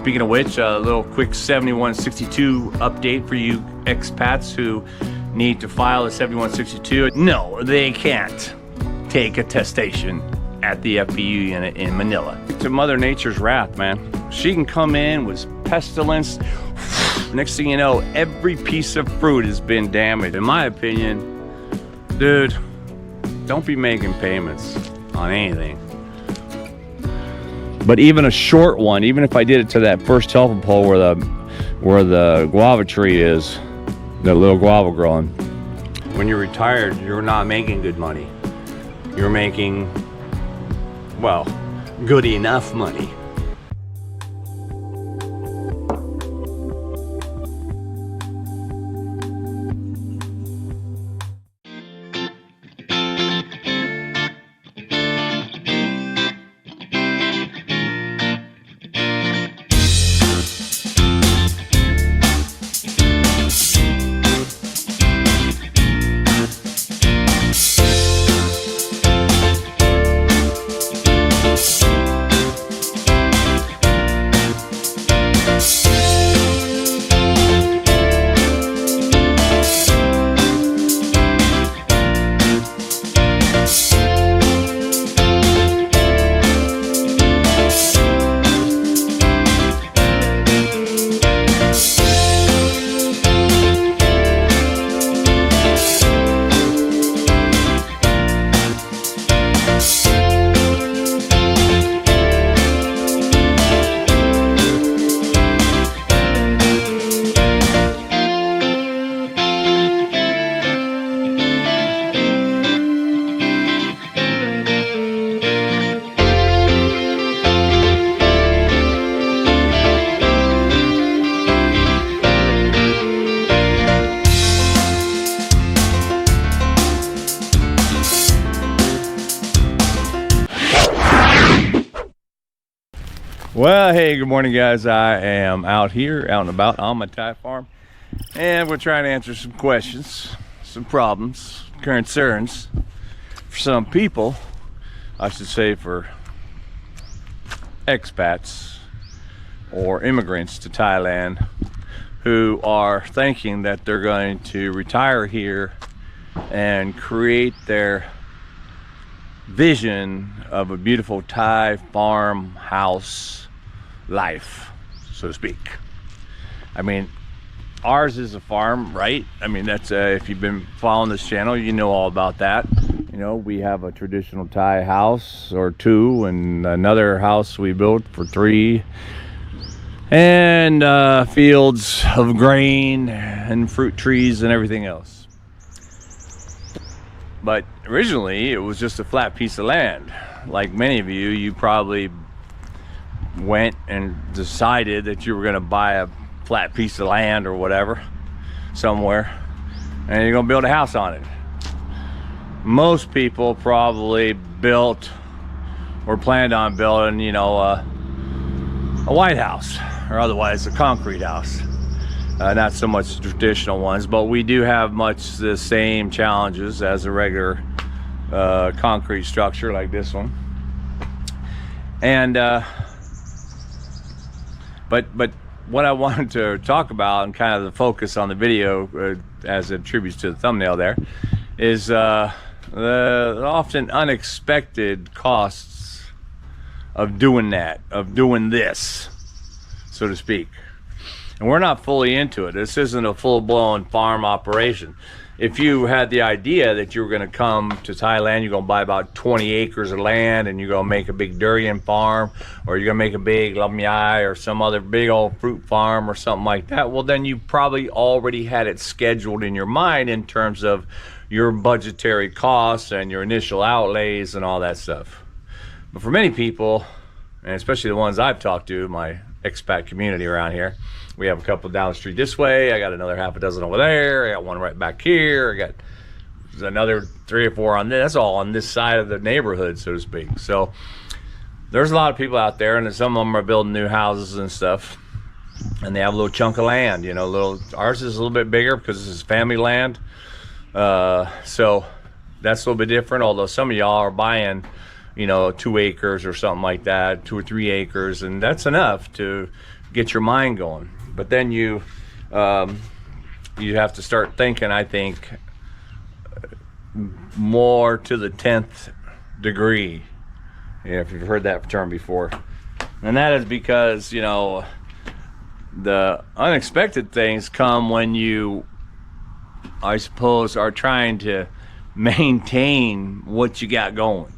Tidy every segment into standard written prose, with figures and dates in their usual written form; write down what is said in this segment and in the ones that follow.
Speaking of which, a little quick 7162 update for you expats who need to file a 7162. No, they can't take attestation at the FPU unit in Manila. To Mother Nature's wrath, man. She can come in with pestilence. Next thing you know, every piece of fruit has been damaged. In my opinion, dude, don't be making payments on anything. But even a short one, even if I did it to that first telephone pole where the guava tree is, the little guava growing. When you're retired, you're not making good money. You're making, well, good enough money. Well, hey, good morning, guys. I am out here, out and about on my Thai farm, and we're trying to answer some questions, some problems, concerns for some people, I should say for expats or immigrants to Thailand who are thinking that they're going to retire here and create their vision of a beautiful Thai farmhouse life, so to speak. I mean, ours is a farm, right? I mean, that's if you've been following this channel, you know all about that. You know, we have a traditional Thai house or two, and another house we built for 3, and fields of grain and fruit trees and everything else. But originally it was just a flat piece of land. Like many of you, you probably went and decided that you were going to buy a flat piece of land or whatever somewhere, and you're going to build a house on it. Most people probably built or planned on building, you know, a white house, or otherwise a concrete house. Not so much the traditional ones, but we do have much the same challenges as a regular concrete structure like this one. And but what I wanted to talk about, and kind of the focus on the video as it attributes to the thumbnail there, is the often unexpected costs of doing that, of doing this, so to speak. And we're not fully into it. This isn't a full-blown farm operation. If you had the idea that you were going to come to Thailand, you're going to buy about 20 acres of land and you're going to make a big durian farm, or you're going to make a big lamyai or some other big old fruit farm or something like that, well, then you probably already had it scheduled in your mind in terms of your budgetary costs and your initial outlays and all that stuff. But for many people, and especially the ones I've talked to, my expat community around here, we have a couple down the street this way, I got another half a dozen over there, I got one right back here, I got another 3 or 4 on this. That's all on this side of the neighborhood, so to speak. So there's a lot of people out there, and some of them are building new houses and stuff, and they have a little chunk of land, you know, ours is a little bit bigger because this is family land, so that's a little bit different, although some of y'all are buying, you know, 2 acres or something like that, 2 or 3 acres, and that's enough to get your mind going. But then you have to start thinking, I think, more to the 10th degree, if you've heard that term before. And that is because, you know, the unexpected things come when you, I suppose, are trying to maintain what you got going.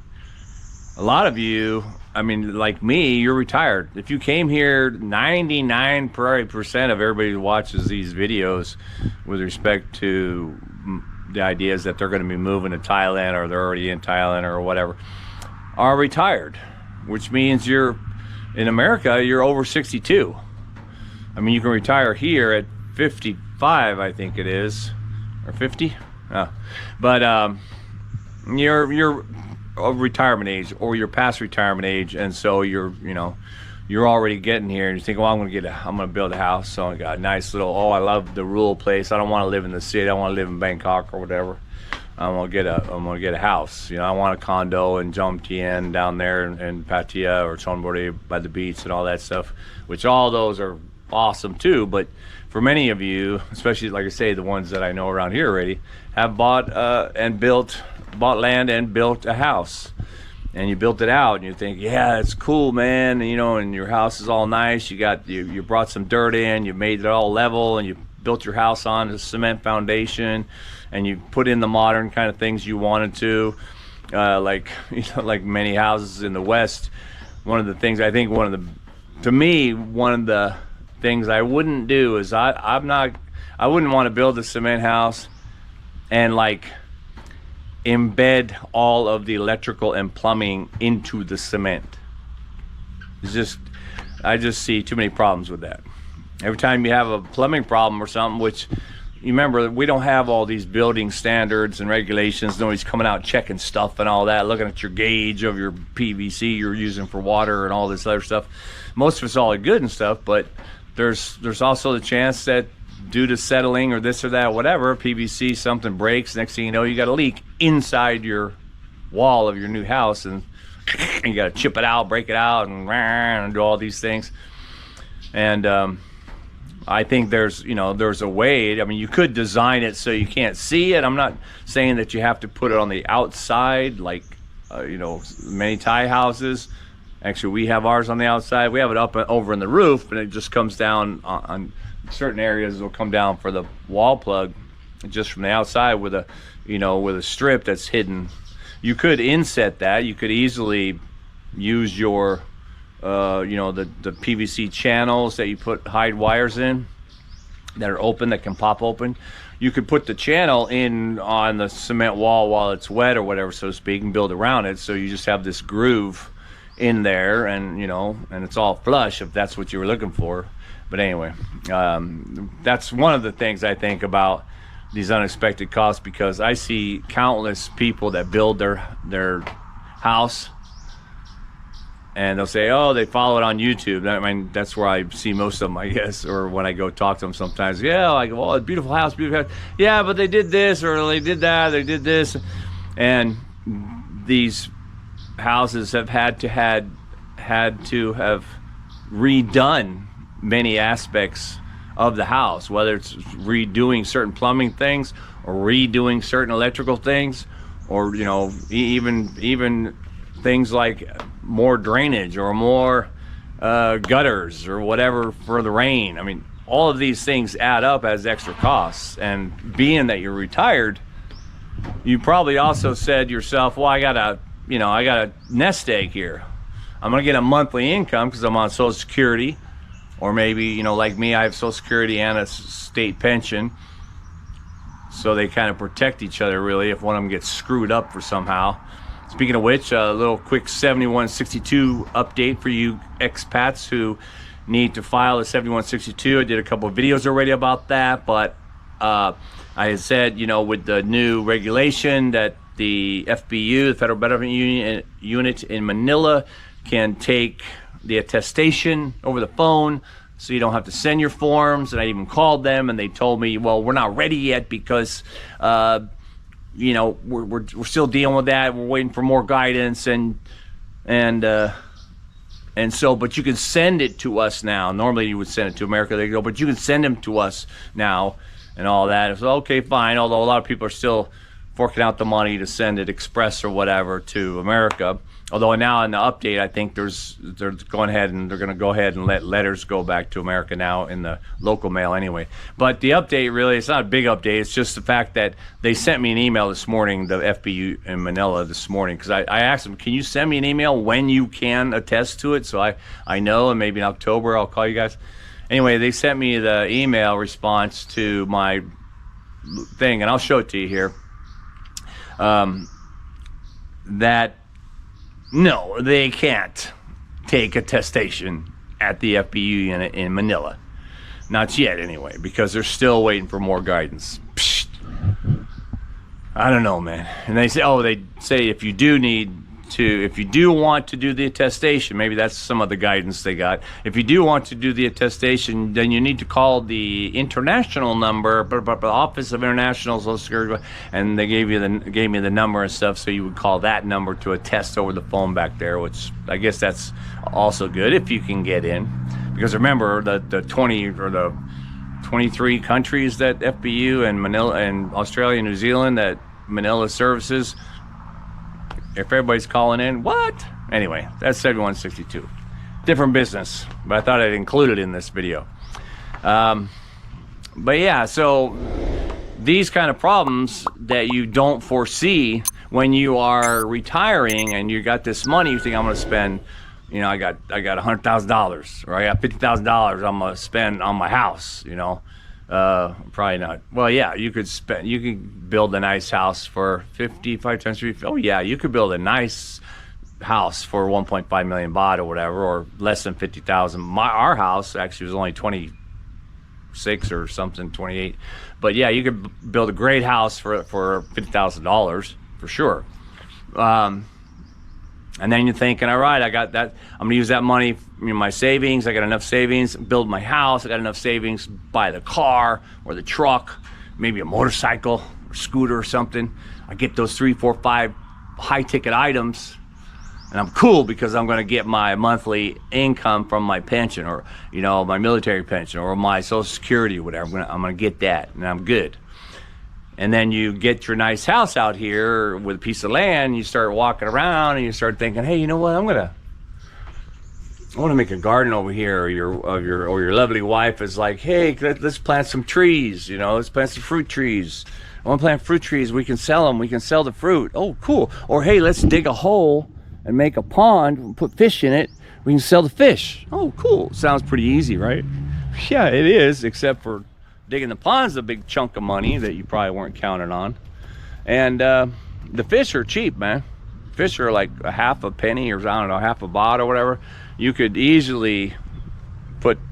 A lot of you, I mean, like me, you're retired. If you came here, 99% of everybody who watches these videos with respect to the ideas that they're going to be moving to Thailand, or they're already in Thailand or whatever, are retired, which means you're in America, you're over 62. I mean, you can retire here at 55, I think it is, or 50. But you're of retirement age, or you're past retirement age, and so you're already getting here, and you think, well, I'm gonna build a house. So I got a nice little, I love the rural place. I don't want to live in the city. I want to live in Bangkok or whatever. I'm gonna get a house. You know, I want a condo in Jomtien down there in Pattaya or Chonburi by the beach and all that stuff, which all those are awesome too. But for many of you, especially like I say, the ones that I know around here already, have bought land and built a house, and you built it out, and you think, yeah, it's cool, man, and, you know, and your house is all nice. You brought some dirt in, you made it all level, and you built your house on a cement foundation, and you put in the modern kind of things you wanted to, like many houses in the West. One of the things I think, one of the things I wouldn't do is I wouldn't want to build a cement house and like embed all of the electrical and plumbing into the cement. I just see too many problems with that. Every time you have a plumbing problem or something, which you remember, we don't have all these building standards and regulations. Nobody's coming out checking stuff and all that, looking at your gauge of your PVC you're using for water and all this other stuff. Most of it's all good and stuff, but there's also the chance that due to settling or this or that, whatever, PVC, something breaks. Next thing you know, you got a leak inside your wall of your new house, and you got to chip it out, break it out, and do all these things. And I think there's a way. I mean, you could design it so you can't see it. I'm not saying that you have to put it on the outside, like many Thai houses. Actually, we have ours on the outside. We have it up over in the roof, and it just comes down on certain areas. Will come down for the wall plug just from the outside with a strip that's hidden. You could inset that. You could easily use your the PVC channels that you hide wires in that are open, that can pop open. You could put the channel in on the cement wall while it's wet or whatever, so to speak, and build around it, so you just have this groove in there, and and it's all flush if that's what you were looking for. But anyway, that's one of the things I think about these unexpected costs, because I see countless people that build their house, and they'll say, oh, they follow it on YouTube. I mean, that's where I see most of them, I guess, or when I go talk to them sometimes. Yeah, like, well, a beautiful house, beautiful house. Yeah, but they did this, or they did that, they did this. And these houses have had to have redone many aspects of the house, whether it's redoing certain plumbing things or redoing certain electrical things, or even things like more drainage or more gutters or whatever for the rain. I mean, all of these things add up as extra costs. And being that you're retired, you probably also said to yourself, well, I got a nest egg here. I'm gonna get a monthly income because I'm on Social Security, or maybe, like me, I have Social Security and a state pension. So they kind of protect each other, really, if one of them gets screwed up for somehow. Speaking of which, a little quick 7162 update for you expats who need to file a 7162. I did a couple of videos already about that, but I had said, with the new regulation that the FBU, the Federal Benefit Unit in Manila, can take the attestation over the phone, so you don't have to send your forms. And I even called them, and they told me, well, we're not ready yet because we're still dealing with that. We're waiting for more guidance, and And so, but you can send it to us now. Normally you would send it to America. They go, but you can send them to us now and all that. So, okay, fine. Although a lot of people are still forking out the money to send it express or whatever to America. Although now in the update, I think they're going ahead and they're going to go ahead and let letters go back to America now in the local mail anyway. But the update really, it's not a big update. It's just the fact that they sent me an email this morning, the FBU in Manila this morning, because I asked them, can you send me an email when you can attest to it? So I know, and maybe in October I'll call you guys. Anyway, they sent me the email response to my thing, and I'll show it to you here. That no, they can't take attestation at the FBU unit in Manila. Not yet, anyway, because they're still waiting for more guidance. Psst. I don't know, man. And they say, if you do want to do the attestation, maybe that's some of the guidance they got. If you do want to do the attestation, then you need to call the international number, the Office of International Social Security, and they gave me the number and stuff, so you would call that number to attest over the phone back there, which I guess that's also good if you can get in, because remember the 20 or the 23 countries that FBU and Manila and Australia and New Zealand that Manila services. If everybody's calling in, what? Anyway, that's 7162. Different business, but I thought I'd include it in this video. But yeah, so these kind of problems that you don't foresee when you are retiring and you got this money, you think I'm going to spend, I got $100,000 or I got $50,000 I'm going to spend on my house, probably not. Well, yeah, you could build a nice house for 55 times 3. Oh yeah, you could build a nice house for 1.5 million baht or whatever, or less than 50,000. Our house actually was only 26 or something, 28. But yeah, you could build a great house for $50,000 for sure. And then you're thinking, all right, I got that. I'm gonna use that money, my savings. I got enough savings, build my house. I got enough savings, buy the car or the truck, maybe a motorcycle or scooter or something. I get those 3, 4, 5 high-ticket items, and I'm cool because I'm gonna get my monthly income from my pension or my military pension or my Social Security or whatever. I'm gonna get that, and I'm good. And then you get your nice house out here with a piece of land. You start walking around and you start thinking, hey, you know what? I want to make a garden over here. Or your lovely wife is like, hey, let's plant some trees. Let's plant some fruit trees. I want to plant fruit trees. We can sell them. We can sell the fruit. Oh, cool. Or hey, let's dig a hole and make a pond and put fish in it. We can sell the fish. Oh, cool. Sounds pretty easy, right? Yeah, it is, except for digging the pond's a big chunk of money that you probably weren't counting on. And the fish are cheap, man. Fish are like a half a penny or I don't know, half a baht or whatever. You could easily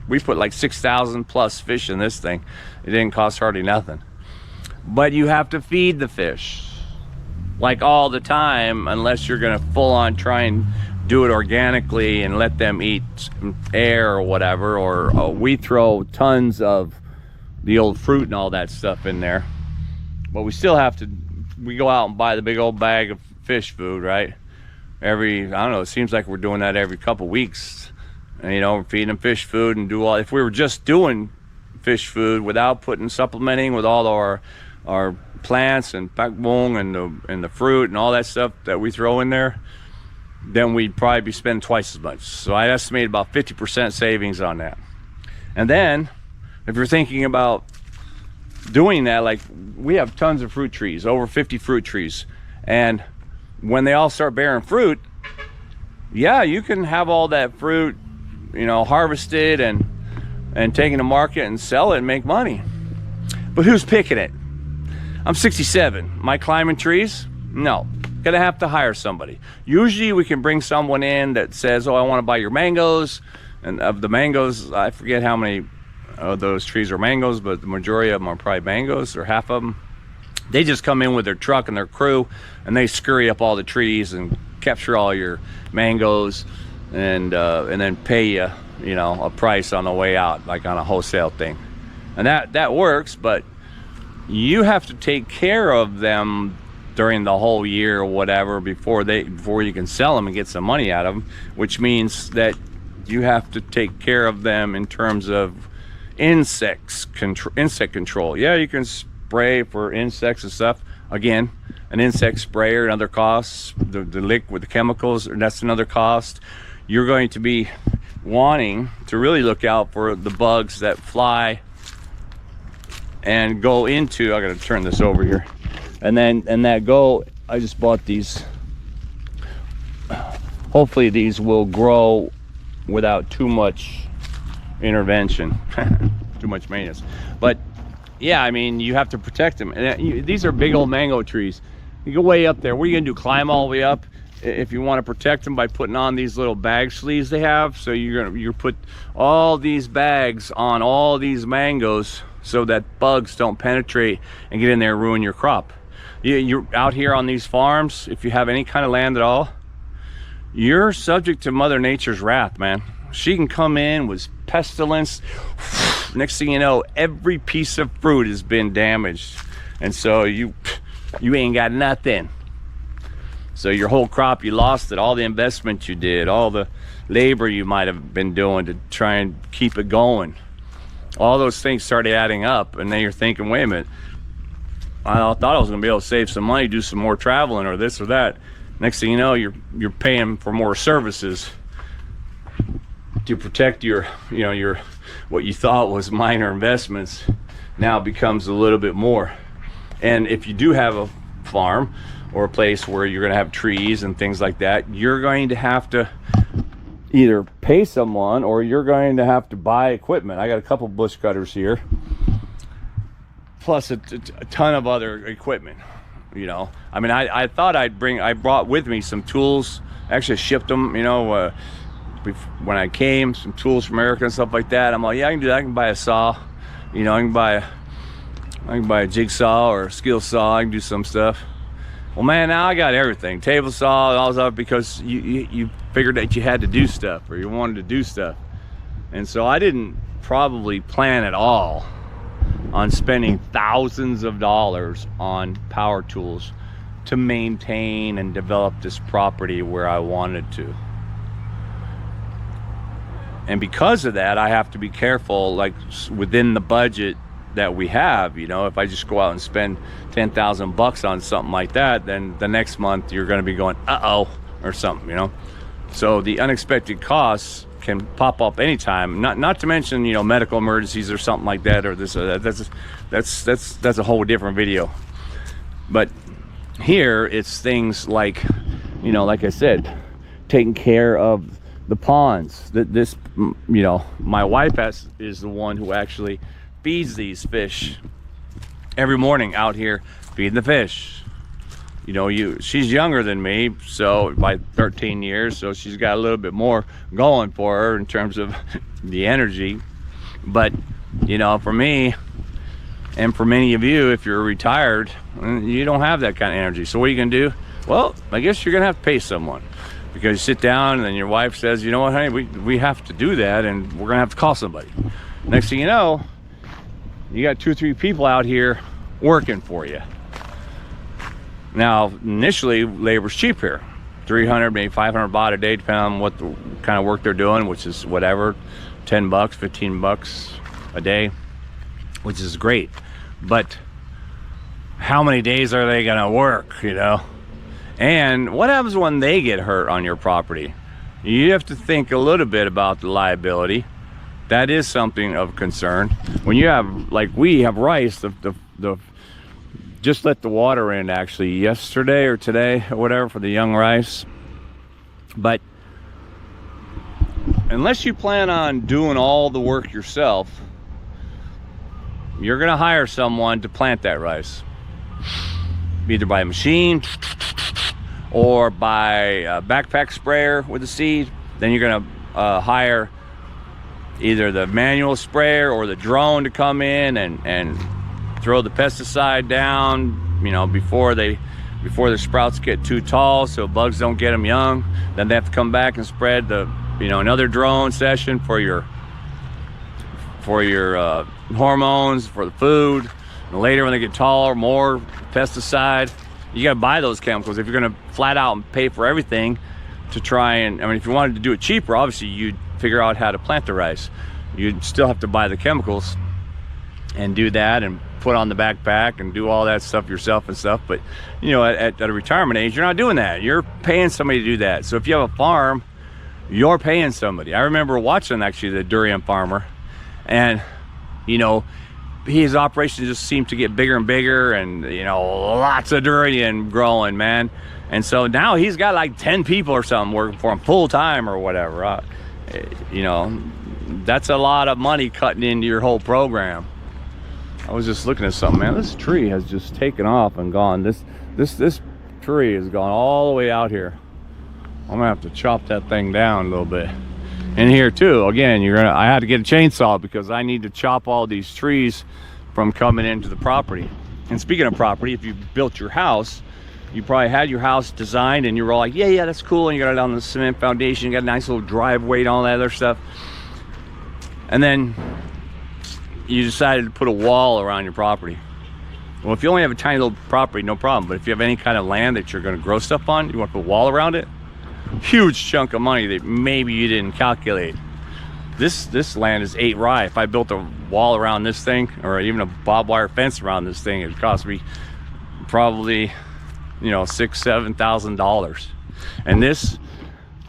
we put like 6,000 plus fish in this thing. It didn't cost hardly nothing. But you have to feed the fish like all the time, unless you're gonna full on try and do it organically and let them eat air or whatever, or we throw tons of the old fruit and all that stuff in there. But we still have to, we go out and buy the big old bag of fish food, right? I don't know, it seems like we're doing that every couple weeks. And, feeding them fish food and if we were just doing fish food without supplementing with all our plants and pakbong and the fruit and all that stuff that we throw in there, then we'd probably be spending twice as much. So I estimate about 50% savings on that. And then, if you're thinking about doing that, like we have tons of fruit trees, over 50 fruit trees. And when they all start bearing fruit, yeah, you can have all that fruit, harvested and taken to market and sell it and make money. But who's picking it? I'm 67. Am I climbing trees? No. Gonna have to hire somebody. Usually we can bring someone in that says, oh, I want to buy your mangoes. And of the mangoes, I forget how many those trees are mangoes, but the majority of them are probably mangoes, or half of them. They just come in with their truck and their crew, and they scurry up all the trees and capture all your mangoes, and then pay you, a price on the way out, like on a wholesale thing. And that works, but you have to take care of them during the whole year or whatever before you can sell them and get some money out of them, which means that you have to take care of them in terms of insect control. Yeah, you can spray for insects and stuff. Again, an insect sprayer, another cost. The liquid, the chemicals, that's another cost. You're going to be wanting to really look out for the bugs that fly and go into, I gotta turn this over here, and that go, I just bought these. Hopefully these will grow without too much intervention, too much maintenance. But yeah, I mean, you have to protect them. And these are big old mango trees. You go way up there. What are you gonna do, climb all the way up? If you want to protect them by putting on these little bag sleeves they have, so you put all these bags on all these mangoes so that bugs don't penetrate and get in there and ruin your crop. You're out here on these farms, if you have any kind of land at all, you're subject to Mother Nature's wrath, man. She can come in with pestilence. Next thing you know, every piece of fruit has been damaged, and so you ain't got nothing. So your whole crop, you lost it. All the investment you did, all the labor you might have been doing to try and keep it going, all those things started adding up. And then you're thinking, wait a minute, I thought I was gonna be able to save some money, do some more traveling or this or that. Next thing you know, you're paying for more services to protect your what you thought was minor investments now becomes a little bit more. And if you do have a farm or a place where you're going to have trees and things like that, you're going to have to either pay someone or you're going to have to buy equipment. I got a couple bush cutters here, plus a ton of other equipment. You know, I mean, I thought I brought with me some tools. Actually shipped them, you know, when I came, some tools from America and stuff like that. I'm like, yeah, I can do that. I can buy a saw, you know, I can buy a jigsaw or a skill saw. I can do some stuff. Well, man, now I got everything, table saw, all that, because you figured that you had to do stuff, or you wanted to do stuff. And so I didn't probably plan at all on spending thousands of dollars on power tools to maintain and develop this property where I wanted to. And because of that, I have to be careful, like within the budget that we have. You know, if I just go out and spend 10,000 bucks on something like that, then the next month you're going to be going, uh-oh, or something, you know. So the unexpected costs can pop up anytime. Not to mention, you know, medical emergencies or something like that, or this or that. That's a whole different video. But here it's things like, you know, like I said, taking care of the ponds. This, you know, my wife is the one who actually feeds these fish every morning out here, feeding the fish. You know, she's younger than me, so by 13 years, so she's got a little bit more going for her in terms of the energy. But, you know, for me, and for many of you, if you're retired, you don't have that kind of energy. So what are you gonna do? Well, I guess you're gonna have to pay someone, because you sit down and then your wife says, you know what, honey, we have to do that, and we're gonna have to call somebody. Next thing you know, you got 2 or 3 people out here working for you. Now, initially, labor's cheap here. 300, maybe 500 baht a day, depending on what kind of work they're doing, which is whatever, 10 bucks, 15 bucks a day, which is great. But how many days are they gonna work, you know? And what happens when they get hurt on your property? You have to think a little bit about the liability. That is something of concern. When you have, like we have rice, just let the water in actually yesterday or today or whatever for the young rice. But unless you plan on doing all the work yourself, you're gonna hire someone to plant that rice, either by a machine or by a backpack sprayer with a seed. Then you're gonna hire either the manual sprayer or the drone to come in and throw the pesticide down, you know, before the sprouts get too tall, so bugs don't get them young. Then they have to come back and spread the, you know, another drone session for your hormones, for the food. And later, when they get taller, more pesticide. You got to buy those chemicals if you're going to flat out and pay for everything to try and, I mean, if you wanted to do it cheaper, obviously you'd figure out how to plant the rice. You still have to buy the chemicals and do that and put on the backpack and do all that stuff yourself and stuff. But you know, at a retirement age, you're not doing that. You're paying somebody to do that. So if you have a farm, you're paying somebody. I remember watching actually the durian farmer, and you know, his operation just seemed to get bigger and bigger, and you know, lots of durian growing, man. And so now he's got like 10 people or something working for him full time or whatever. You know, that's a lot of money cutting into your whole program. I was just looking at something, man. This tree has just taken off and gone. This tree has gone all the way out here. I'm gonna have to chop that thing down a little bit. And here too, again, I had to get a chainsaw because I need to chop all these trees from coming into the property. And speaking of property, if you built your house, you probably had your house designed and you were all like, yeah, that's cool. And you got it on the cement foundation, you got a nice little driveway and all that other stuff. And then you decided to put a wall around your property. Well, if you only have a tiny little property, no problem. But if you have any kind of land that you're going to grow stuff on, you want to put a wall around it, huge chunk of money that maybe you didn't calculate. This land is 8 rye. If I built a wall around this thing, or even a barbed wire fence around this thing, it'd cost me probably, you know, $6,000-7,000. And this,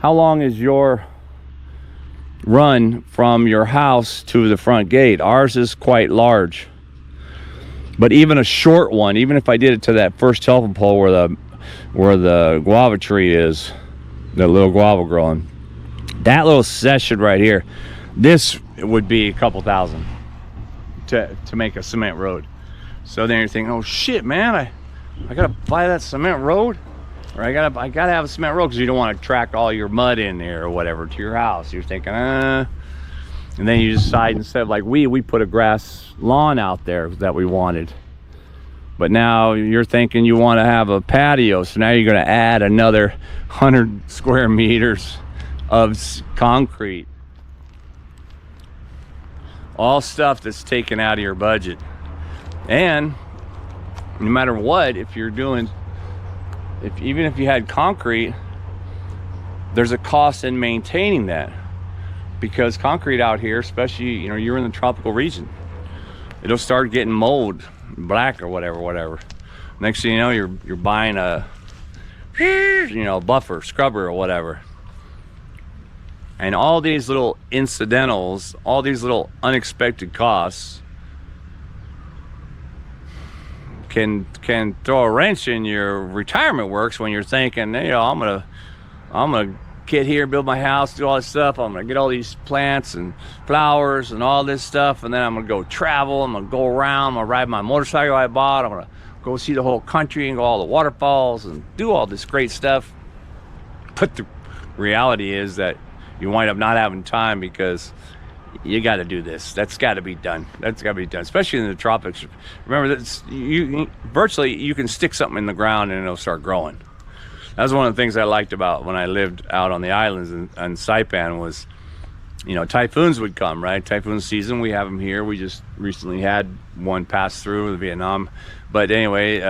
how long is your run from your house to the front gate? Ours is quite large, but even a short one, even if I did it to that first telephone pole where the guava tree is, the little guava growing, that little section right here, this would be a couple thousand to make a cement road. So then you're thinking, oh shit, man, I gotta buy that cement road, or I gotta have a cement road, because you don't want to track all your mud in there or whatever to your house. You're thinking, and then you decide, instead of like we put a grass lawn out there that we wanted, but now you're thinking you want to have a patio, so now you're going to add another 100 square meters of concrete. All stuff that's taken out of your budget. And no matter what, if you're doing, even if you had concrete, there's a cost in maintaining that, because concrete out here, especially, you know, you're in the tropical region, it'll start getting mold, black or whatever. Next thing you know, you're buying a, you know, buffer, scrubber or whatever. And all these little incidentals, all these little unexpected costs can throw a wrench in your retirement works when you're thinking, you know, I'm gonna get here, build my house, do all this stuff. I'm gonna get all these plants and flowers and all this stuff, and then I'm gonna go travel. I'm gonna go around. I'm gonna ride my motorcycle I bought. I'm gonna go see the whole country and go all the waterfalls and do all this great stuff. But the reality is that you wind up not having time, because you got to do this. That's got to be done. That's got to be done, especially in the tropics. Remember, virtually you can stick something in the ground and it'll start growing. That was one of the things I liked about when I lived out on the islands in Saipan was, you know, typhoons would come, right? Typhoon season, we have them here. We just recently had one pass through Vietnam. But anyway,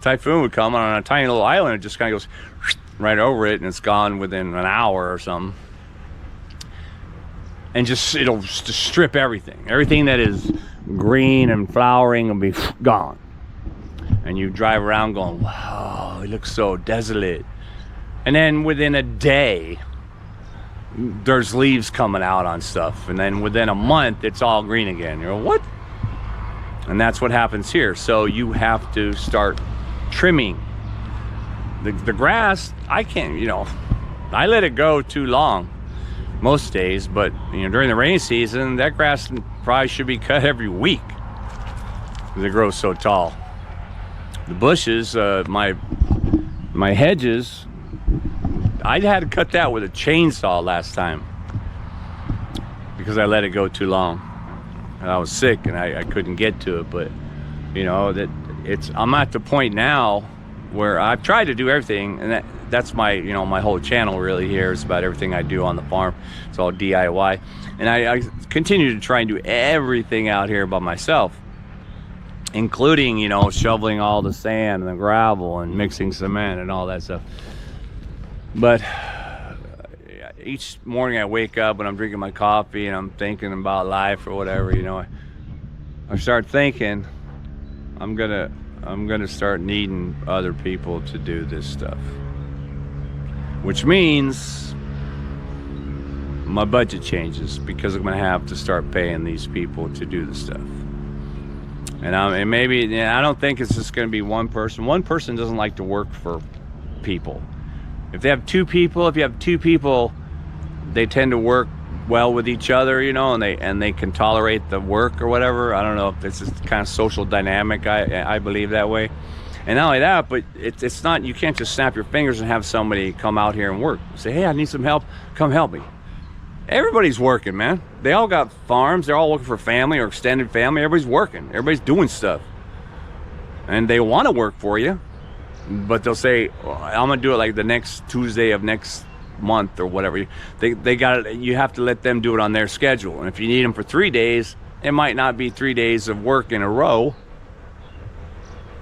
typhoon would come on a tiny little island. It just kind of goes right over it, and it's gone within an hour or something. And it'll just strip everything. Everything that is green and flowering will be gone. And you drive around going, wow, it looks so desolate. And then within a day, there's leaves coming out on stuff. And then within a month, it's all green again. You're like, what? And that's what happens here. So you have to start trimming. The grass, I can't, you know, I let it go too long most days, but you know, during the rainy season, that grass probably should be cut every week because it grows so tall. The bushes, my hedges, I had to cut that with a chainsaw last time because I let it go too long. And I was sick and I couldn't get to it. But you know, I'm at the point now where I've tried to do everything, and that's my, you know, my whole channel really here is about everything I do on the farm. It's all DIY, and I continue to try and do everything out here by myself, including, you know, shoveling all the sand and the gravel and mixing cement and all that stuff. But each morning I wake up and I'm drinking my coffee and I'm thinking about life or whatever, you know, I start thinking I'm gonna start needing other people to do this stuff, which means my budget changes because I'm gonna have to start paying these people to do the stuff. And maybe I don't think it's just gonna be one person. One person doesn't like to work for people. If you have two people, they tend to work well with each other, you know, and they can tolerate the work or whatever. I don't know if this is kind of social dynamic. I believe that way. And not only that, but it's not, you can't just snap your fingers and have somebody come out here and work. Say, hey, I need some help, come help me. Everybody's working, man. They all got farms, they're all looking for family or extended family. Everybody's working, everybody's doing stuff. And they want to work for you, but they'll say, well, I'm gonna do it like the next Tuesday of next month or whatever. They got it. You have to let them do it on their schedule. And if you need them for 3 days, it might not be 3 days of work in a row.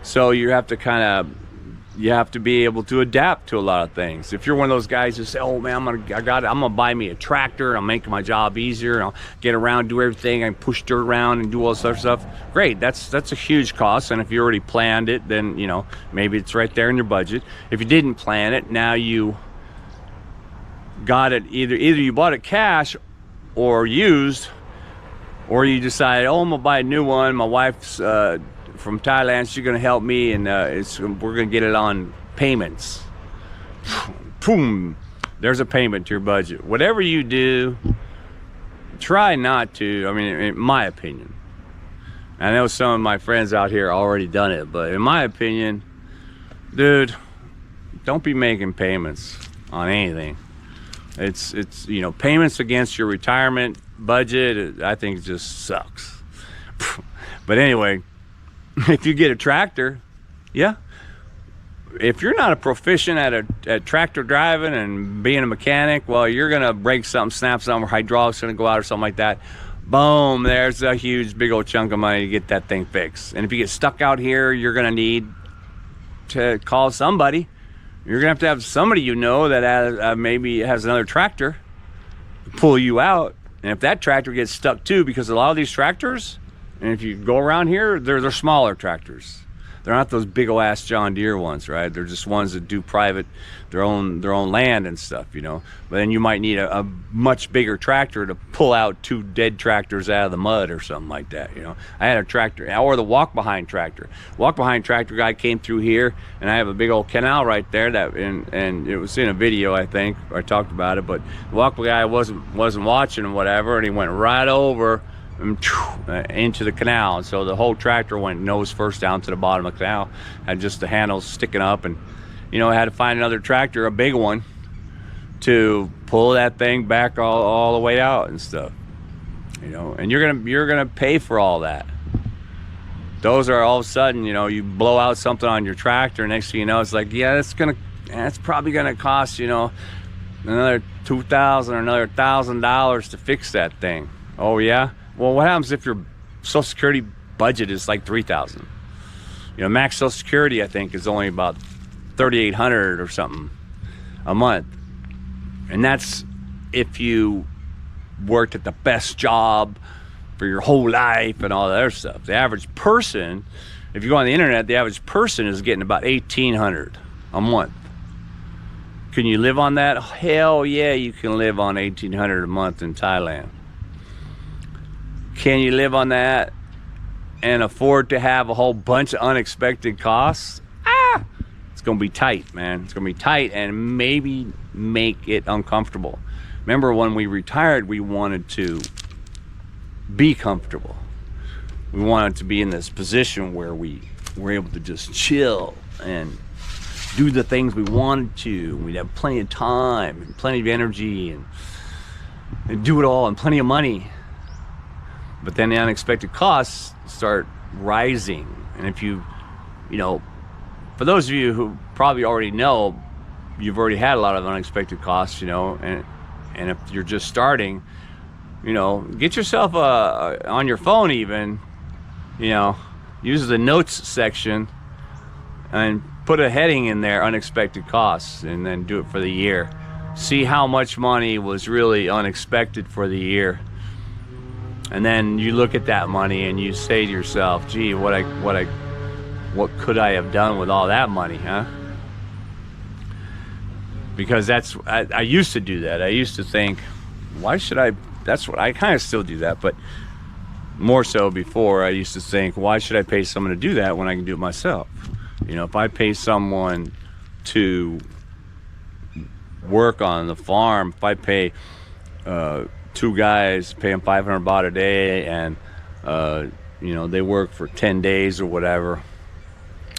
So you have to be able to adapt to a lot of things. If you're one of those guys who say, oh man, I'm gonna buy me a tractor, I'm making my job easier, and I'll get around, do everything, I push dirt around and do all this other stuff. Great, that's a huge cost. And if you already planned it, then you know, maybe it's right there in your budget. If you didn't plan it, now you got it, either you bought it cash or used, or you decided, oh, I'm gonna buy a new one. My wife's from Thailand, she's gonna help me, and we're gonna get it on payments. Boom, there's a payment to your budget. Whatever you do, try not to, I mean, in my opinion, I know some of my friends out here already done it, but in my opinion, dude, don't be making payments on anything. It's you know, payments against your retirement budget, I think it just sucks. But anyway, if you get a tractor, yeah, if you're not a proficient at tractor driving and being a mechanic, well, you're gonna break something, snap something, or hydraulics gonna go out or something like that. Boom, there's a huge big old chunk of money to get that thing fixed. And if you get stuck out here, you're gonna need to call somebody. You're gonna have to have somebody you know that maybe has another tractor to pull you out. And if that tractor gets stuck too, because a lot of these tractors, and if you go around here, they're smaller tractors. They're not those big ol' ass John Deere ones, right? They're just ones that do private, their own land and stuff, you know. But then you might need a much bigger tractor to pull out two dead tractors out of the mud or something like that, you know. I had a tractor, or the walk-behind tractor. Walk-behind tractor guy came through here, and I have a big old canal right there that, and it was in a video, I think, I talked about it, but the walk-behind guy wasn't watching or whatever, and he went right over into the canal, and so the whole tractor went nose first down to the bottom of the canal, had just the handles sticking up, and you know, I had to find another tractor, a big one, to pull that thing back all the way out and stuff, you know. And you're gonna pay for all that. Those are all of a sudden, you know, you blow out something on your tractor, next thing you know, it's like, yeah, that's probably gonna cost, you know, another $2,000 or another $1,000 to fix that thing. Oh yeah. Well, what happens if your Social Security budget is like $3,000? You know, max Social Security, I think, is only about $3,800 or something a month. And that's if you worked at the best job for your whole life and all that other stuff. The average person, if you go on the internet, the average person is getting about $1,800 a month. Can you live on that? Hell yeah, you can live on $1,800 a month in Thailand. Can you live on that and afford to have a whole bunch of unexpected costs? It's gonna be tight, man. It's gonna be tight, and maybe make it uncomfortable. Remember, when we retired, we wanted to be comfortable. We wanted to be in this position where we were able to just chill and do the things we wanted to. We'd have plenty of time and plenty of energy and do it all, and plenty of money. But then the unexpected costs start rising. And if you know, for those of you who probably already know, you've already had a lot of unexpected costs, you know, and if you're just starting, you know, get yourself on your phone even, you know, use the notes section and put a heading in there, unexpected costs, and then do it for the year. see how much money was really unexpected for the year. And then you look at that money and you say to yourself, gee, what could I have done with all that money, huh? Because I used to do that. I used to think, why should I, that's what I kind of still do that, but more so before, I used to think, why should I pay someone to do that when I can do it myself? You know, if I pay someone to work on the farm, if I pay two guys, pay them 500 baht a day, and you know, they work for 10 days or whatever,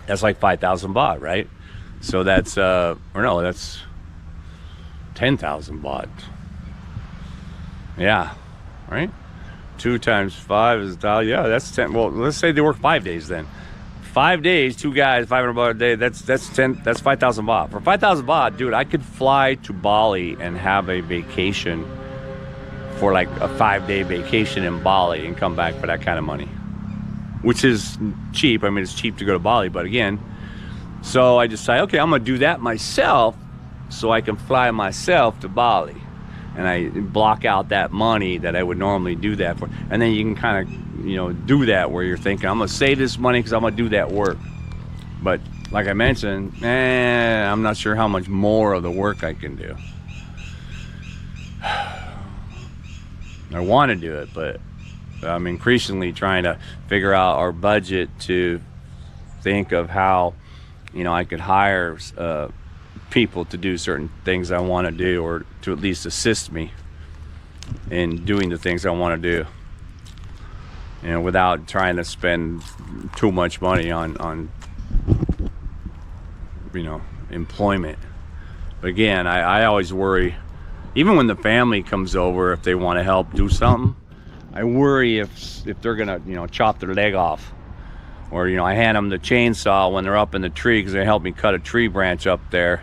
that's like 5,000 baht, right? So that's or no, that's 10,000 baht. Yeah, right? 2 times 5 is $1. Yeah, that's 10. Well, let's say they work 5 days then. 5 days, 2 guys, 500 baht a day. That's 10. That's 5,000 baht. For 5,000 baht, dude, I could fly to Bali and have a vacation for like a 5-day vacation in Bali and come back for that kind of money, which is cheap. I mean, it's cheap to go to Bali, but again, so I decided, okay, I'm gonna do that myself so I can fly myself to Bali. And I block out that money that I would normally do that for. And then you can kind of, you know, do that where you're thinking, I'm gonna save this money because I'm gonna do that work. But like I mentioned, I'm not sure how much more of the work I can do. I want to do it, but I'm increasingly trying to figure out our budget to think of how, you know, I could hire people to do certain things I want to do, or to at least assist me in doing the things I want to do, you know, without trying to spend too much money on you know, employment. But again, I always worry, even when the family comes over, if they want to help do something, I worry if they're gonna, you know, chop their leg off, or, you know, I hand them the chainsaw when they're up in the tree because they helped me cut a tree branch up there,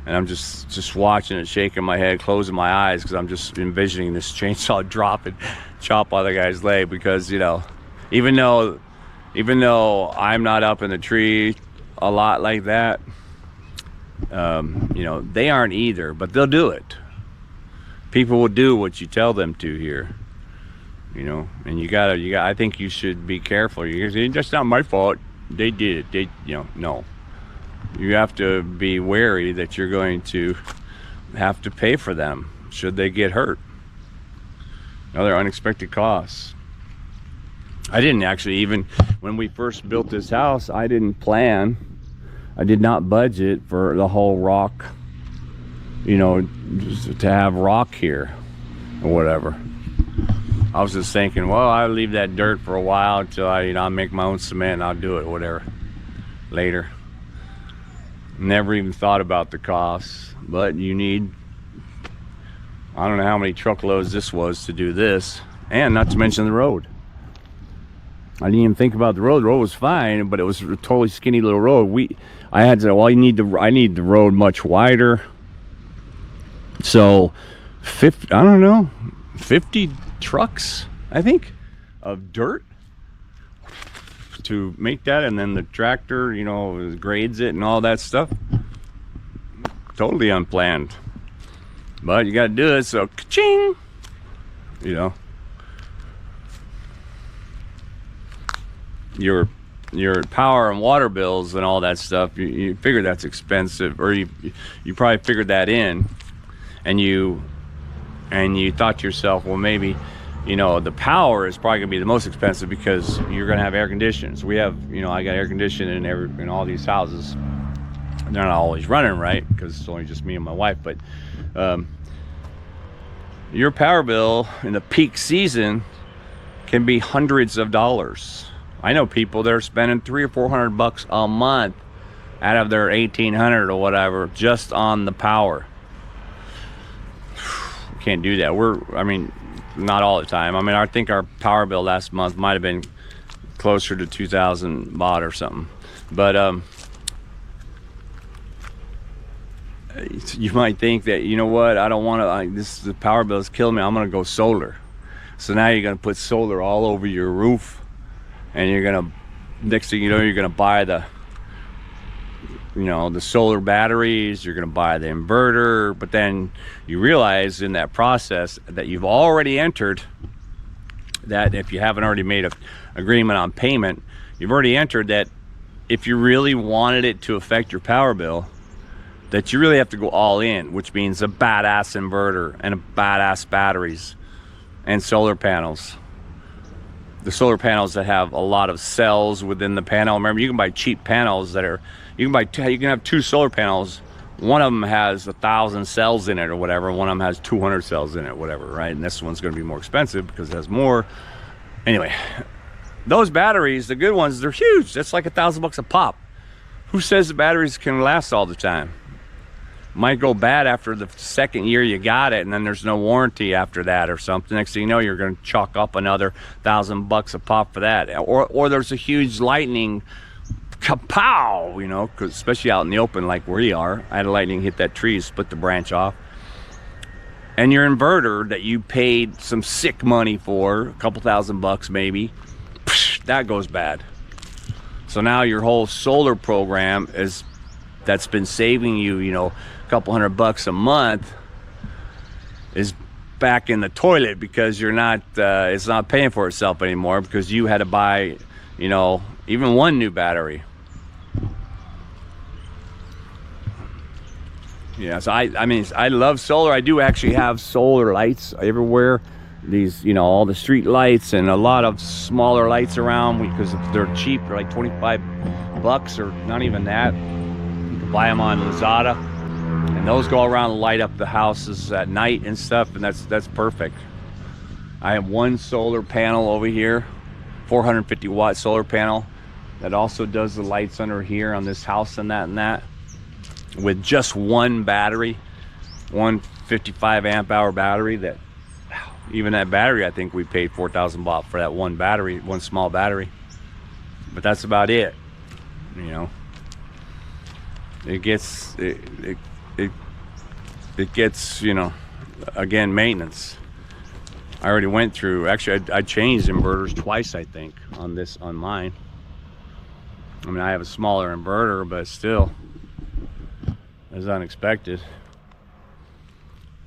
and I'm just watching it, shaking my head, closing my eyes, because I'm just envisioning this chainsaw drop and chop other guy's leg. Because, you know, even though I'm not up in the tree a lot like that, you know, they aren't either, but they'll do it. People will do what you tell them to here, you know, and you gotta, I think you should be careful. You say, that's not my fault, they did it, you know, no. You have to be wary that you're going to have to pay for them should they get hurt. Other unexpected costs. I didn't actually, even when we first built this house, I did not budget for the whole rock, you know, just to have rock here or whatever. I was just thinking, well, I'll leave that dirt for a while until I make my own cement, and I'll do it or whatever later. Never even thought about the costs, but you need, I don't know how many truckloads this was to do this, and not to mention the road. I didn't even think about the road. The road was fine, but it was a totally skinny little road. I had to, well, I need the road much wider. So 50 trucks, I think, of dirt to make that, and then the tractor, you know, grades it and all that stuff. Totally unplanned, but you gotta do it, so ka-ching, you know. Your power and water bills and all that stuff, you figure that's expensive, or you probably figured that in, and you thought to yourself, well, maybe, you know, the power is probably gonna be the most expensive because you're gonna have air conditioning. So we have, you know, I got air conditioning in all these houses. They're not always running, right, because it's only just me and my wife, but your power bill in the peak season can be hundreds of dollars. I know people that are spending $300 or $400 a month out of their 1,800 or whatever just on the power. Can't do that. I mean, not all the time. I mean, I think our power bill last month might have been closer to 2,000 baht or something. But you might think that, you know what, I don't want to, the power bill is killing me, I'm going to go solar. So now you're going to put solar all over your roof, and you're going to, next thing you know, you're going to buy the you know, the solar batteries, you're going to buy the inverter, but then you realize in that process that you've already entered that, if you haven't already made an agreement on payment, you've already entered that if you really wanted it to affect your power bill, that you really have to go all in, which means a badass inverter and a badass batteries and solar panels. The solar panels that have a lot of cells within the panel. Remember, you can buy cheap panels that are, you can have 2 solar panels. One of them has 1,000 cells in it or whatever. One of them has 200 cells in it, whatever, right? And this one's going to be more expensive because it has more. Anyway, those batteries, the good ones, they're huge. That's like $1,000 a pop. Who says the batteries can last all the time? Might go bad after the second year you got it, and then there's no warranty after that or something. Next thing you know, you're going to chalk up another $1,000 a pop for that. Or there's a huge lightning kapow, you know, because especially out in the open like where you are. I had a lightning hit that tree, split the branch off. And your inverter that you paid some sick money for, a couple $1,000 maybe, that goes bad. So now your whole solar program that's been saving you, you know, a couple $100 a month is back in the toilet because you're not, it's not paying for itself anymore because you had to buy, you know, even one new battery. Yeah, so I mean, I love solar. I do actually have solar lights everywhere. These, you know, all the street lights and a lot of smaller lights around because they're cheap. They're like $25 or not even that. You can buy them on Lazada, and those go around and light up the houses at night and stuff, and that's perfect. I have one solar panel over here, 450 watt solar panel that also does the lights under here on this house and that, with just one battery, one 55 amp hour battery. That, even that battery, I think we paid 4,000 baht for that one battery, one small battery. But that's about it, you know. It gets, it gets, you know, again, maintenance. I already went through, actually I changed inverters twice, I think, on mine. I mean, I have a smaller inverter, but still, it's unexpected.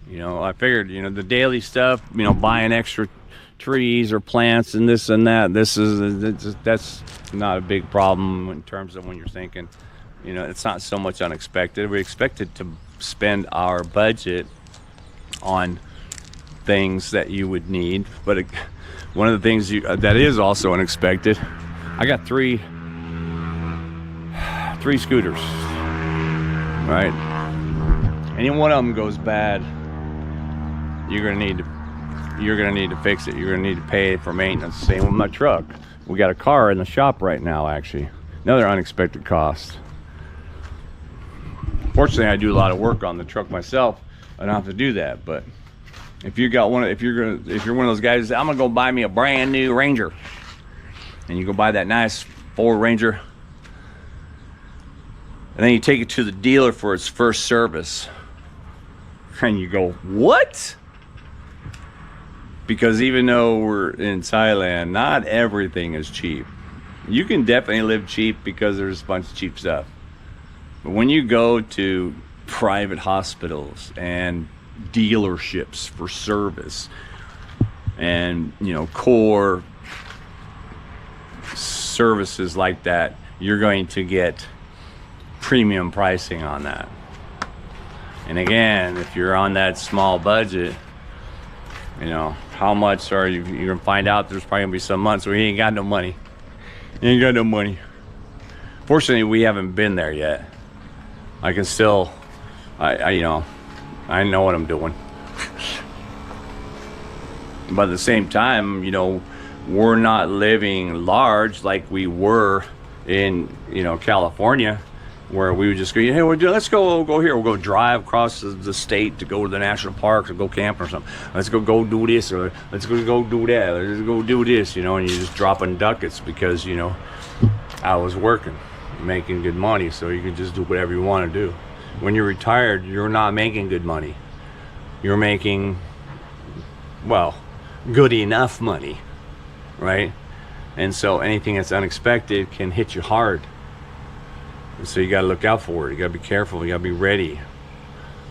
You know, I figured, you know, the daily stuff, you know, buying extra trees or plants and this and that, that's not a big problem in terms of when you're thinking, you know, it's not so much unexpected. We expected to spend our budget on things that you would need, but one of the things that is also unexpected, I got three scooters, right? Any one of them goes bad, you're gonna need to fix it. You're gonna need to pay for maintenance. Same with my truck. We got a car in the shop right now, actually. Another unexpected cost. Fortunately, I do a lot of work on the truck myself. I don't have to do that. But if you're one of those guys that I'm gonna go buy me a brand new Ranger, and you go buy that nice Ford Ranger, and then you take it to the dealer for its first service, and you go, what? Because even though we're in Thailand, not everything is cheap. You can definitely live cheap because there's a bunch of cheap stuff. But when you go to private hospitals and dealerships for service and, you know, core services like that, you're going to get premium pricing on that. And again, if you're on that small budget, you know, how much are you? You're gonna find out there's probably gonna be some months where you ain't got no money. You ain't got no money. Fortunately, we haven't been there yet. I can still, you know, I know what I'm doing. But at the same time, you know, we're not living large like we were in, you know, California, where we would just go, hey, let's go here. We'll go drive across the state to go to the national parks or go camping or something. Let's go do this, or let's go do that. Let's go do this, you know, and you're just dropping ducats because, you know, I was working, making good money, so you can just do whatever you want to do. When you're retired, you're not making good money. You're making, well, good enough money, right? And so anything that's unexpected can hit you hard. So you got to look out for it. You got to be careful. You got to be ready.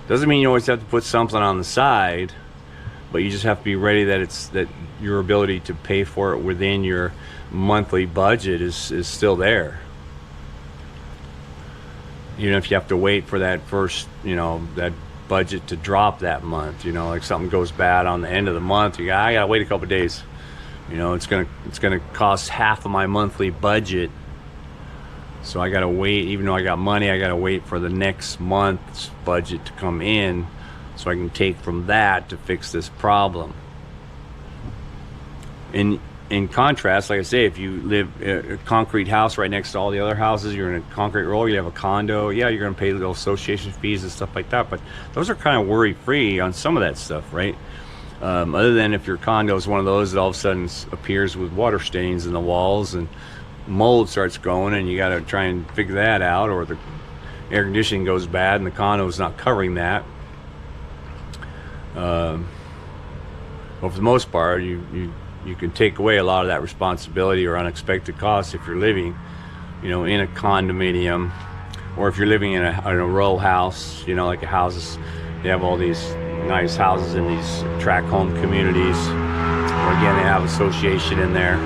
Doesn't mean you always have to put something on the side, but you just have to be ready that your ability to pay for it within your monthly budget is still there. Even if you have to wait for that first, that budget to drop that month, like something goes bad on the end of the month, I gotta wait a couple days. It's gonna cost half of my monthly budget, so I gotta wait. Even though I got money, I gotta wait for the next month's budget to come in, so I can take from that to fix this problem. In contrast, like I say, if you live in a concrete house right next to all the other houses, you're in a concrete roll, you have a condo, yeah, you're going to pay little association fees and stuff like that, but those are kind of worry-free on some of that stuff, right? Other than if your condo is one of those that all of a sudden appears with water stains in the walls and mold starts growing, and you got to try and figure that out, or the air conditioning goes bad and the condo is not covering that. But for the most part, you can take away a lot of that responsibility or unexpected costs if you're living, in a condominium, or if you're living in a row house, like a houses. They have all these nice houses in these tract home communities, where again they have association in there,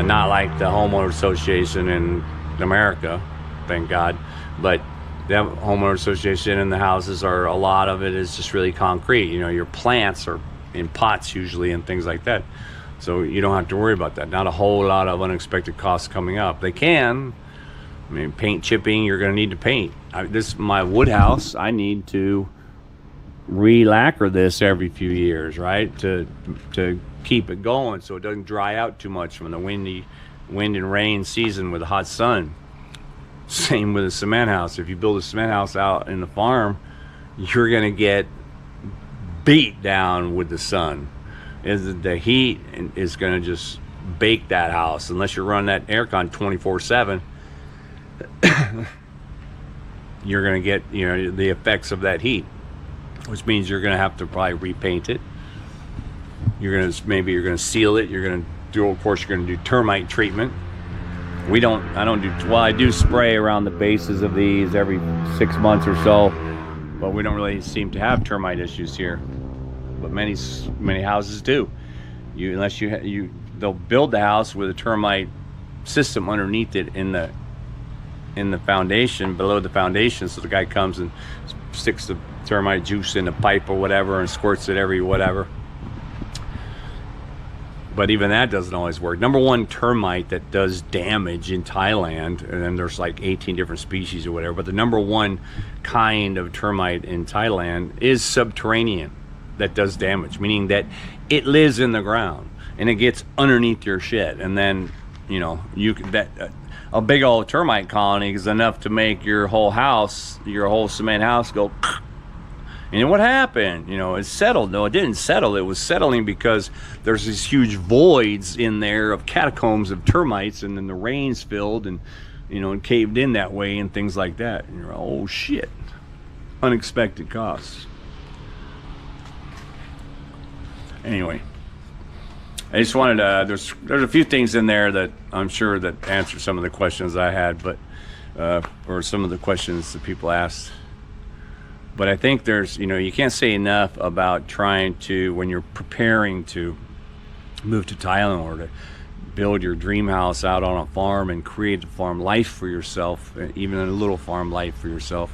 not like the homeowner association in America, thank God, but they have homeowner association, and the houses are, a lot of it is just really concrete. Your plants are in pots usually and things like that, so you don't have to worry about that. Not a whole lot of unexpected costs coming up. They can, paint chipping, you're going to need to paint. My wood house, I need to re-lacquer this every few years, right, to keep it going so it doesn't dry out too much from the wind and rain season with the hot sun. Same with a cement house. If you build a cement house out in the farm, you're going to get beat down with the sun. The heat is going to just bake that house unless you run that aircon 24/7. You're going to get the effects of that heat, which means you're going to have to probably repaint it. You're going to seal it. You're going to do, of course, you're going to do termite treatment. I do spray around the bases of these every 6 months or so, but we don't really seem to have termite issues here. But many houses do. They'll build the house with a termite system underneath it in the foundation, below the foundation, so the guy comes and sticks the termite juice in a pipe or whatever and squirts it every whatever. But even that doesn't always work. Number one termite that does damage in Thailand, and then there's like 18 different species or whatever, but the number one kind of termite in Thailand is subterranean that does damage, meaning that it lives in the ground and it gets underneath your shit, and then a big old termite colony is enough to make your whole cement house go. And then what happened? It settled. No, it didn't settle. It was settling because there's these huge voids in there of catacombs of termites, and then the rains filled and and caved in that way and things like that. And you're like, oh shit, unexpected costs. Anyway, I just wanted to, there's a few things in there that I'm sure that answer some of the questions I had, but or some of the questions that people asked. But I think there's, you can't say enough about trying to, when you're preparing to move to Thailand or to build your dream house out on a farm and create a farm life for yourself, even a little farm life for yourself,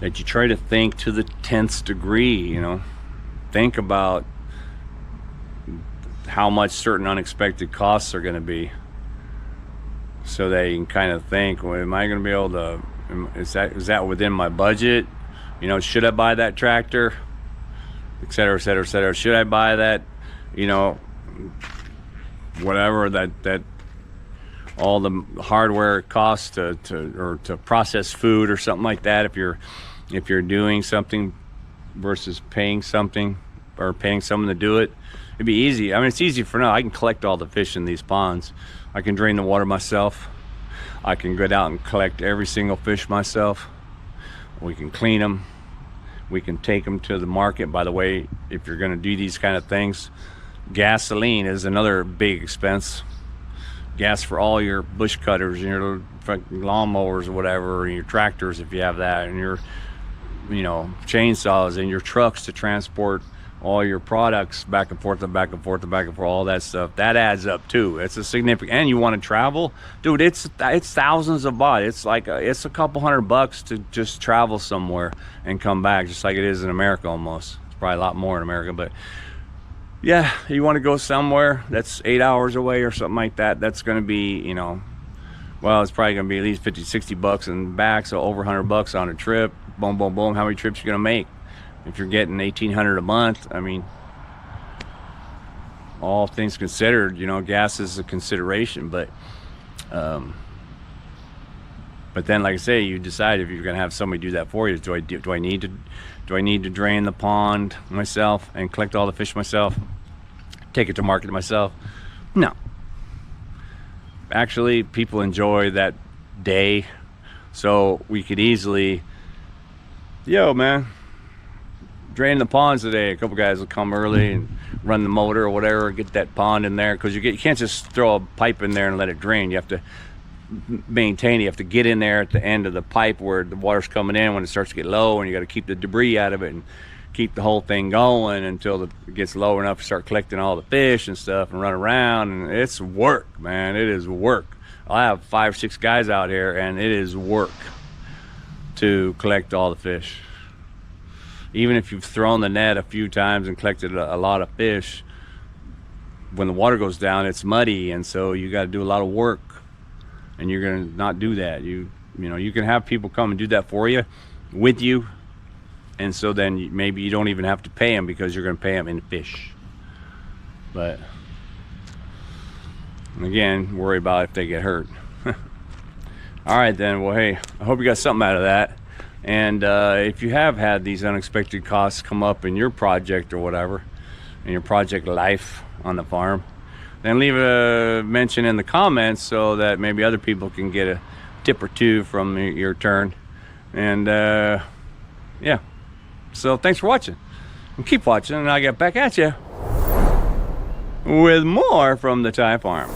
that you try to think to the 10th degree, think about how much certain unexpected costs are going to be, so that you can kind of think, well, am I going to be able to, is that within my budget? Should I buy that tractor, et cetera, et cetera, et cetera? Should I buy that, whatever that all the hardware it costs to process food or something like that, if you're doing something versus paying something or paying someone to do it. It'd be easy. It's easy for now. I can collect all the fish in these ponds. I can drain the water myself. I can go out and collect every single fish myself. We can clean them. We can take them to the market. By the way, if you're going to do these kind of things, gasoline is another big expense. gas for all your bush cutters and your lawnmowers or whatever, and your tractors if you have that, and your, you know, chainsaws, and your trucks to transport all your products back and forth and back and forth and back and forth, all that stuff. That adds up too. It's a significant, and you want to travel, dude, it's thousands of baht. It's like it's a couple $100 to just travel somewhere and come back, just like it is in America almost. It's probably a lot more in America, but yeah, you want to go somewhere that's 8 hours away or something like that, that's going to be, you know, well, it's probably going to be at least 50-60 bucks and back, so over $100 on a trip. Boom, boom, boom. How many trips you going to make? If you're getting 1,800 a month, I mean, all things considered, you know, gas is a consideration, but then, like I say, you decide if you're going to have somebody do that for you. Do I need to drain the pond myself and collect all the fish myself, take it to market myself? No. Actually, people enjoy that day, so we could easily, yo, man, drain the ponds today. A couple guys will come early and run the motor or whatever, get that pond in there, because you can't just throw a pipe in there and let it drain. You have to maintain it. You have to get in there at the end of the pipe where the water's coming in when it starts to get low, and you got to keep the debris out of it and keep the whole thing going until it gets low enough to start collecting all the fish and stuff and run around. And it's work, man. It is work. I have 5 or 6 guys out here, and it is work to collect all the fish. Even if you've thrown the net a few times and collected a lot of fish, when the water goes down, it's muddy, and so you got to do a lot of work, and you're going to not do that. You know, you can have people come and do that for you, with you, and so then maybe you don't even have to pay them, because you're going to pay them in fish. But again, worry about if they get hurt. All right then, well, hey, I hope you got something out of that. And if you have had these unexpected costs come up in your project or whatever, in your project life on the farm, then leave a mention in the comments so that maybe other people can get a tip or two from your turn. And yeah, so thanks for watching, and keep watching, and I'll get back at you with more from the Thai farm.